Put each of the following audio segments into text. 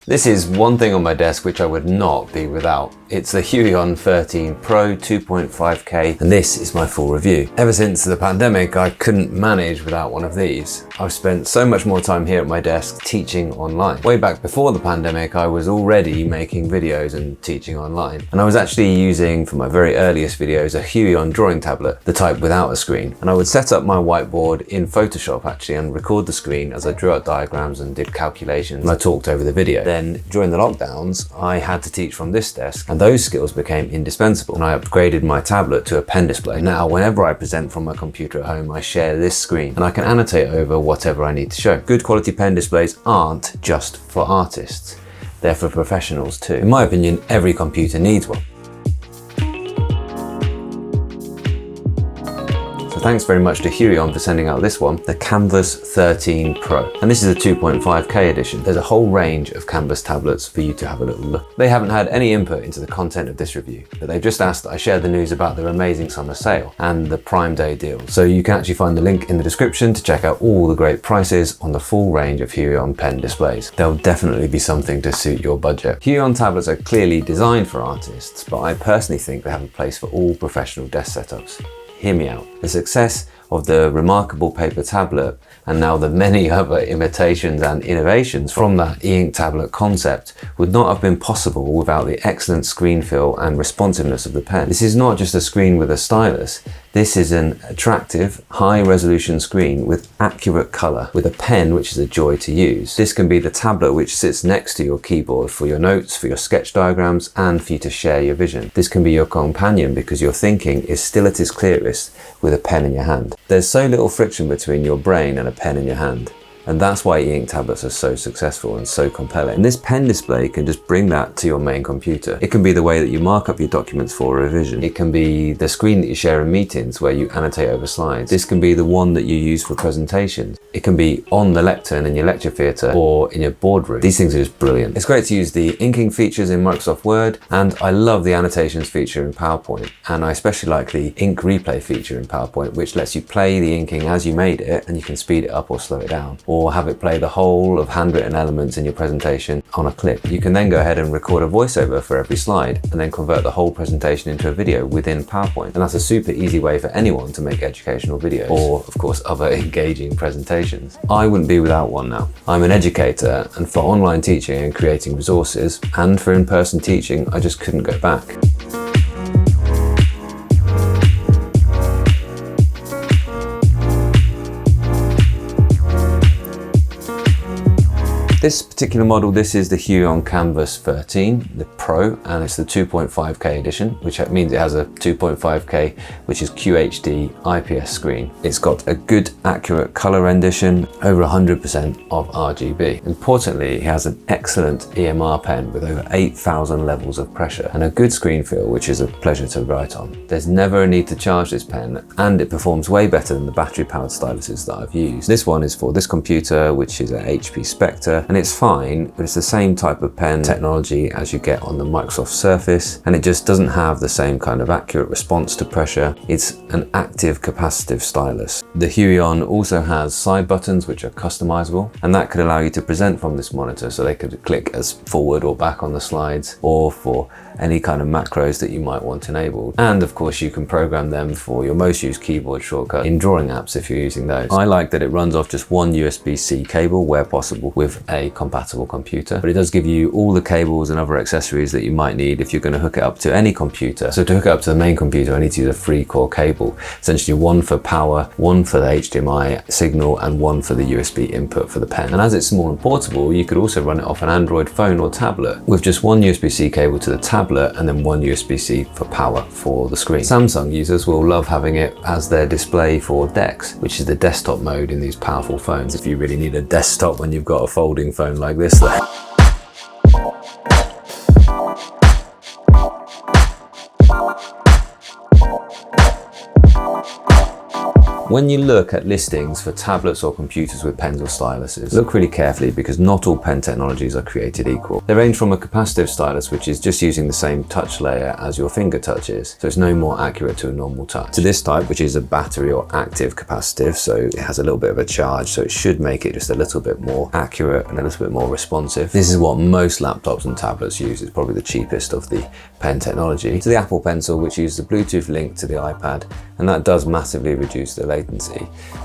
This is one thing on my desk which I would not be without. It's the Huion 13 Pro 2.5K, and this is my full review. Ever since the pandemic, I couldn't manage without one of these. I've spent so much more time here at my desk teaching online. Way back before the pandemic, I was already making videos and teaching online. And I was actually using, for my very earliest videos, a Huion drawing tablet, the type without a screen. And I would set up my whiteboard in Photoshop actually and record the screen as I drew out diagrams and did calculations and I talked over the video. Then during the lockdowns, I had to teach from this desk, and those skills became indispensable, and I upgraded my tablet to a pen display. Now, whenever I present from my computer at home, I share this screen and I can annotate over whatever I need to show. Good quality pen displays aren't just for artists, they're for professionals too. In my opinion, every computer needs one. Thanks very much to Huion for sending out this one, the Kamvas 13 Pro. And this is a 2.5K edition. There's a whole range of Kamvas tablets for you to have a little look. They haven't had any input into the content of this review, but they've just asked that I share the news about their amazing summer sale and the Prime Day deal. So you can actually find the link in the description to check out all the great prices on the full range of Huion pen displays. There'll definitely be something to suit your budget. Huion tablets are clearly designed for artists, but I personally think they have a place for all professional desk setups. Hear me out. The success of the remarkable paper tablet and now the many other imitations and innovations from that Eink tablet concept would not have been possible without the excellent screen feel and responsiveness of the pen. This is not just a screen with a stylus. This is an attractive, high-resolution screen with accurate colour, with a pen which is a joy to use. This can be the tablet which sits next to your keyboard for your notes, for your sketch diagrams, and for you to share your vision. This can be your companion because your thinking is still at its clearest with a pen in your hand. There's so little friction between your brain and a pen in your hand. And that's why Eink tablets are so successful and so compelling. And this pen display can just bring that to your main computer. It can be the way that you mark up your documents for revision. It can be the screen that you share in meetings where you annotate over slides. This can be the one that you use for presentations. It can be on the lectern in your lecture theatre or in your boardroom. These things are just brilliant. It's great to use the inking features in Microsoft Word, and I love the annotations feature in PowerPoint. And I especially like the ink replay feature in PowerPoint, which lets you play the inking as you made it, and you can speed it up or slow it down, or have it play the whole of handwritten elements in your presentation on a clip. You can then go ahead and record a voiceover for every slide and then convert the whole presentation into a video within PowerPoint. And that's a super easy way for anyone to make educational videos or, of course, other engaging presentations. I wouldn't be without one now. I'm an educator, and for online teaching and creating resources and for in-person teaching, I just couldn't go back. This particular model, this is the Huion Kamvas 13, the Pro, and it's the 2.5K edition, which means it has a 2.5K, which is QHD IPS screen. It's got a good, accurate color rendition, over 100% of RGB. Importantly, it has an excellent EMR pen with over 8,000 levels of pressure and a good screen feel, which is a pleasure to write on. There's never a need to charge this pen, and it performs way better than the battery-powered styluses that I've used. This one is for this computer, which is an HP Spectre, and it's fine, but it's the same type of pen technology as you get on the Microsoft Surface, and it just doesn't have the same kind of accurate response to pressure. It's an active capacitive stylus. The Huion also has side buttons which are customizable, and that could allow you to present from this monitor, so they could click as forward or back on the slides, or for any kind of macros that you might want enabled. And of course you can program them for your most used keyboard shortcut in drawing apps if you're using those. I like that it runs off just one USB-C cable where possible with a compatible computer, but it does give you all the cables and other accessories that you might need if you're going to hook it up to any computer. So to hook it up to the main computer, I need to use a 3-core cable, essentially one for power, one for the HDMI signal, and one for the USB input for the pen. And as it's small and portable, you could also run it off an Android phone or tablet with just one USB-C cable to the tablet and then one USB-C for power for the screen. Samsung users will love having it as their display for DeX, which is the desktop mode in these powerful phones, if you really need a desktop when you've got a folding phone like this there. When you look at listings for tablets or computers with pens or styluses, look really carefully because not all pen technologies are created equal. They range from a capacitive stylus, which is just using the same touch layer as your finger touch is, so it's no more accurate to a normal touch, to this type, which is a battery or active capacitive, so it has a little bit of a charge, so it should make it just a little bit more accurate and a little bit more responsive. This is what most laptops and tablets use. It's probably the cheapest of the pen technology. To the Apple Pencil, which uses a Bluetooth link to the iPad, and that does massively reduce the latency.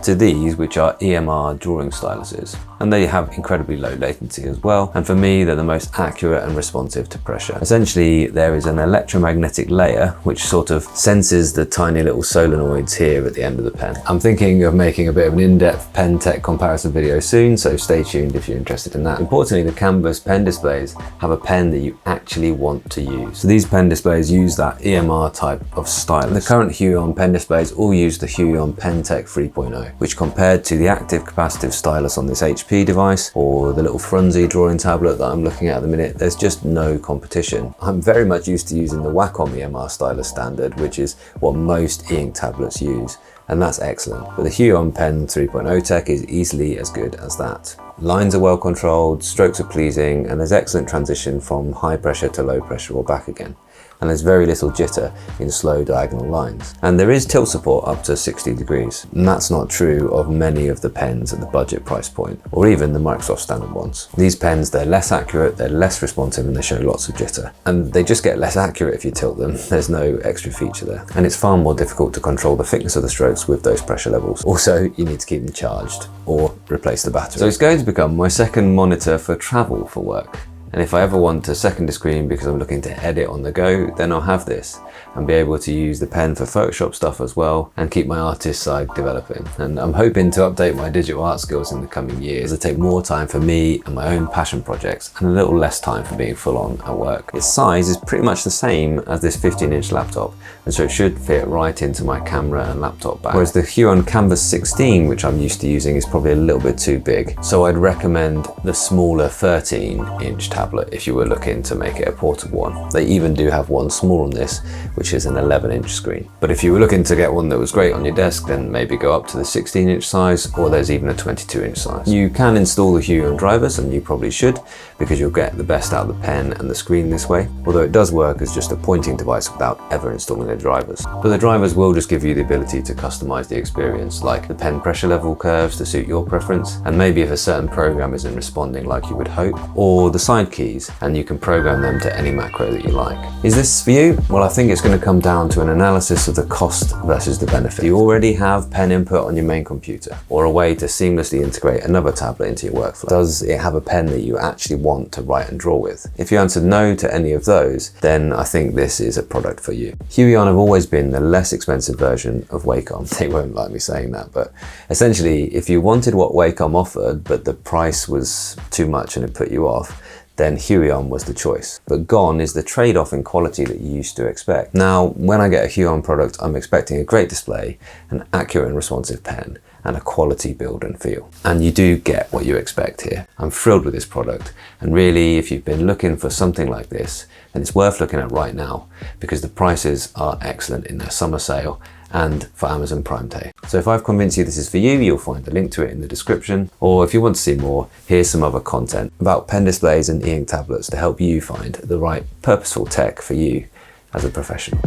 To these, which are EMR drawing styluses, and they have incredibly low latency as well, and for me they're the most accurate and responsive to pressure. Essentially, there is an electromagnetic layer which sort of senses the tiny little solenoids here at the end of the pen. I'm thinking of making a bit of an in-depth pen tech comparison video soon, so stay tuned if you're interested in that. Importantly, the Kamvas pen displays have a pen that you actually want to use. So these pen displays use that EMR type of stylus. The current Huion pen displays all use the Huion PenTech 3.0, which compared to the active capacitive stylus on this HP device or the little Frunzy drawing tablet that I'm looking at the minute, there's just no competition. I'm very much used to using the Wacom EMR stylus standard, which is what most Eink tablets use, and that's excellent. But the Huion Pen 3.0 tech is easily as good as that. Lines are well controlled, strokes are pleasing, and there's excellent transition from high pressure to low pressure or back again. And there's very little jitter in slow diagonal lines. And there is tilt support up to 60 degrees. And that's not true of many of the pens at the budget price point, or even the Microsoft standard ones. These pens, they're less accurate, they're less responsive, and they show lots of jitter. And they just get less accurate if you tilt them. There's no extra feature there. And it's far more difficult to control the thickness of the strokes with those pressure levels. Also, you need to keep them charged or replace the battery. So it's going to become my second monitor for travel for work. And if I ever want a secondary screen because I'm looking to edit on the go, then I'll have this and be able to use the pen for Photoshop stuff as well and keep my artist side developing. And I'm hoping to update my digital art skills in the coming years to take more time for me and my own passion projects and a little less time for being full on at work. Its size is pretty much the same as this 15-inch laptop, and so it should fit right into my camera and laptop bag. Whereas the Huion Kamvas 16, which I'm used to using, is probably a little bit too big. So I'd recommend the smaller 13-inch tablet if you were looking to make it a portable one. They even do have one smaller than this, which is an 11-inch screen. But if you were looking to get one that was great on your desk, then maybe go up to the 16-inch size, or there's even a 22-inch size. You can install the Huion drivers, and you probably should, because you'll get the best out of the pen and the screen this way, although it does work as just a pointing device without ever installing the drivers. But the drivers will just give you the ability to customize the experience, like the pen pressure level curves to suit your preference, and maybe if a certain program isn't responding like you would hope, or the side keys, and you can program them to any macro that you like. Is this for you? Well, I think it's going to come down to an analysis of the cost versus the benefit. Do you already have pen input on your main computer, or a way to seamlessly integrate another tablet into your workflow? Does it have a pen that you actually want to write and draw with? If you answered no to any of those, then I think this is a product for you. Huion have always been the less expensive version of Wacom. They won't like me saying that, but essentially, if you wanted what Wacom offered, but the price was too much and it put you off, then Huion was the choice. But gone is the trade-off in quality that you used to expect. Now, when I get a Huion product, I'm expecting a great display, an accurate and responsive pen, and a quality build and feel. And you do get what you expect here. I'm thrilled with this product, and really, if you've been looking for something like this, then it's worth looking at right now, because the prices are excellent in their summer sale and for Amazon Prime Day. So if I've convinced you this is for you, you'll find the link to it in the description. Or if you want to see more, here's some other content about pen displays and e-ink tablets to help you find the right purposeful tech for you as a professional.